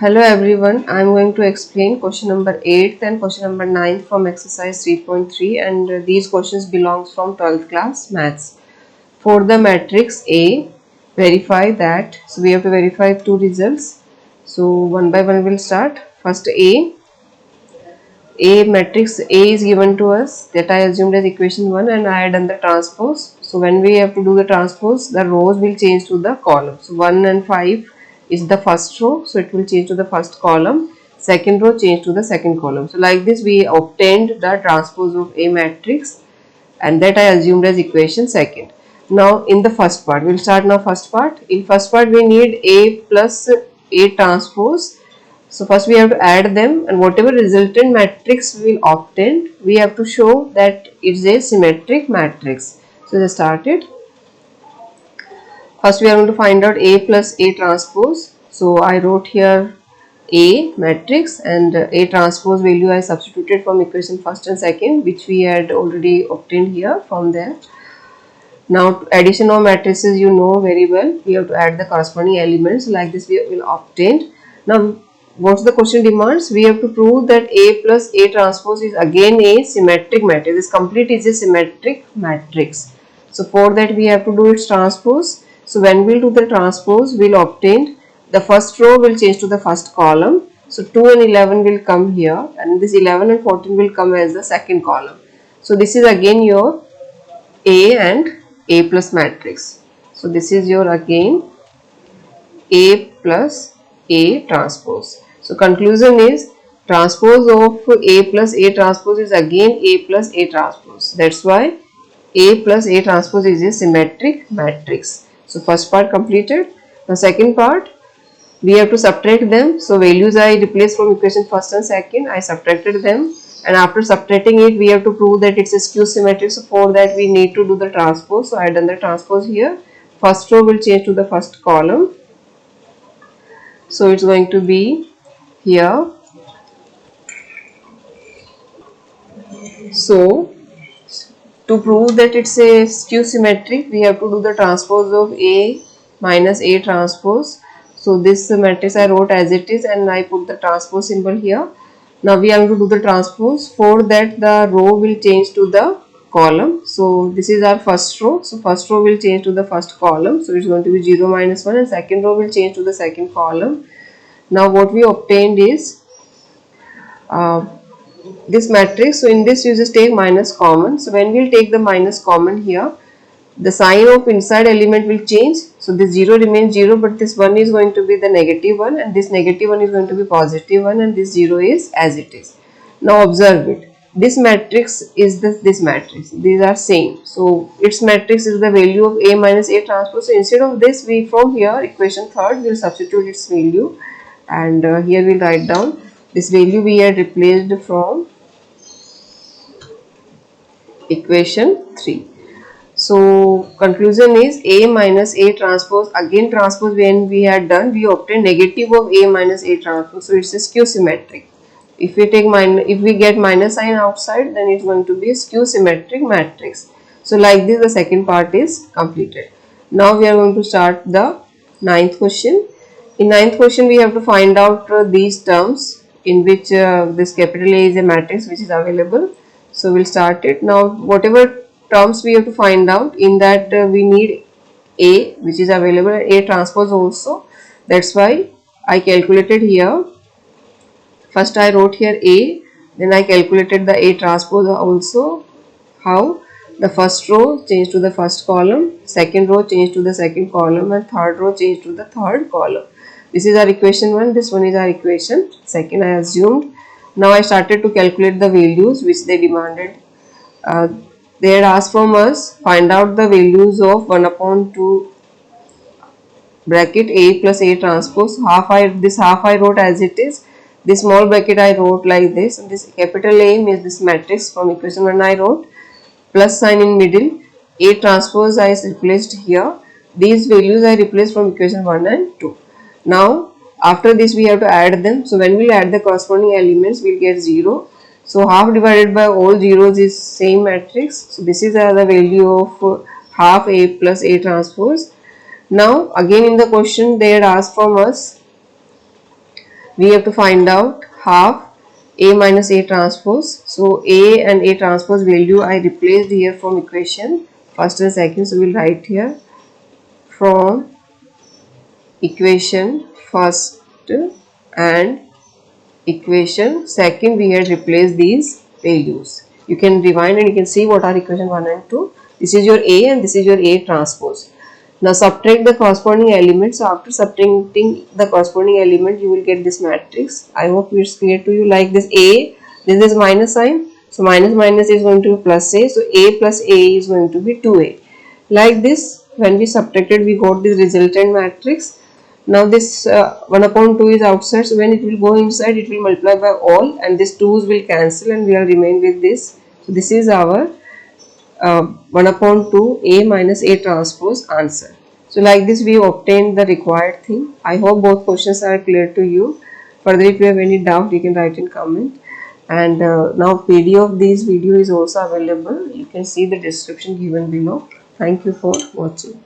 Hello everyone, I am going to explain question number 8 and question number 9 from exercise 3.3 and these questions belongs from 12th class maths. For the matrix A, verify that, so we have to verify two results. So one by one we'll start. First A matrix A is given to us that I assumed as equation 1 and I had done the transpose. So when we have to do the transpose, the rows will change to the columns. So 1 and 5 is the first row, so it will change to the first column. Second row change to the second column. So like this we obtained the transpose of A matrix and that I assumed as equation second. Now in the first part, we'll start now first part. In first part we need A plus A transpose. So first we have to add them and whatever resultant matrix we will obtain, we have to show that it's a symmetric matrix. So let's start it. First we are going to find out A plus A transpose. So I wrote here A matrix and A transpose value I substituted from equation first and second, which we had already obtained here from there. Now addition of matrices you know very well. We have to add the corresponding elements. Like this we will obtain. Now what's the question demands? We have to prove that A plus A transpose is again a symmetric matrix. This complete is a symmetric matrix. So for that we have to do its transpose. So when we'll do the transpose, we'll obtain the first row will change to the first column. So 2 and 11 will come here and this 11 and 14 will come as the second column. So this is again your A and A plus matrix. So this is your again A plus A transpose. So conclusion is transpose of A plus A transpose is again A plus A transpose. That's why A plus A transpose is a symmetric matrix. So first part completed. The second part we have to subtract them. So values I replaced from equation first and second. I subtracted them and after subtracting it we have to prove that it's a skew symmetric. So for that we need to do the transpose. So I have done the transpose here. First row will change to the first column. So it's going to be here. So to prove that it's a skew symmetric, we have to do the transpose of A minus A transpose. So this matrix I wrote as it is and I put the transpose symbol here. Now we have to do the transpose. For that the row will change to the column. So this is our first row. So first row will change to the first column. So it's going to be 0 minus 1 and second row will change to the second column. Now what we obtained is this matrix. So in this you just take minus common. So when we'll take the minus common here, the sign of inside element will change. So this 0 remains 0 but this 1 is going to be the negative 1 and this negative 1 is going to be positive 1 and this 0 is as it is. Now observe it. This matrix is this matrix. These are same. So its matrix is the value of A minus A transpose. So instead of this we from here equation third will substitute its value and here we'll write down this value we had replaced from equation 3. So conclusion is A minus A transpose, again transpose when we had done we obtained negative of A minus A transpose. So it's a skew symmetric. If we take if we get minus sign outside, then it's going to be a skew symmetric matrix. So like this the second part is completed. Now we are going to start the ninth question. In ninth question we have to find out these terms in which this capital A is a matrix which is available. So we'll start it. Now whatever terms we have to find out, in that we need A which is available and A transpose also. That's why I calculated here. First I wrote here A, then I calculated the A transpose also. How? The first row changed to the first column, second row changed to the second column and third row changed to the third column. This is our equation 1, this one is our equation second I assumed. Now I started to calculate the values which they demanded. They had asked from us find out the values of 1 upon 2 bracket A plus A transpose. This half I wrote as it is. This small bracket I wrote like this. And this capital A means this matrix from equation 1 I wrote. Plus sign in middle. A transpose I replaced here. These values I replaced from equation 1 and 2. Now after this we have to add them. So when we add the corresponding elements we will get 0. So half divided by all zeros is same matrix. So this is the value of half A plus A transpose. Now again in the question they had asked from us we have to find out half A minus A transpose. So A and A transpose value I replaced here from equation first and second. So we'll write here from equation first and equation second we had replaced these values. You can rewind and you can see what are equation 1 and 2. This is your A and this is your A transpose. Now subtract the corresponding elements. So after subtracting the corresponding element, you will get this matrix. I hope it's clear to you. Like this A, this is minus sign. So minus minus is going to be plus A. So A plus A is going to be 2A. Like this, when we subtracted, we got this resultant matrix. Now this 1 upon 2 is outside. So when it will go inside, it will multiply by all and these 2's will cancel and we will remain with this. So this is our 1 upon 2 A minus A transpose answer. So like this we obtained the required thing. I hope both questions are clear to you. Further if you have any doubt you can write in comment. And now PDF of this video is also available. You can see the description given below. Thank you for watching.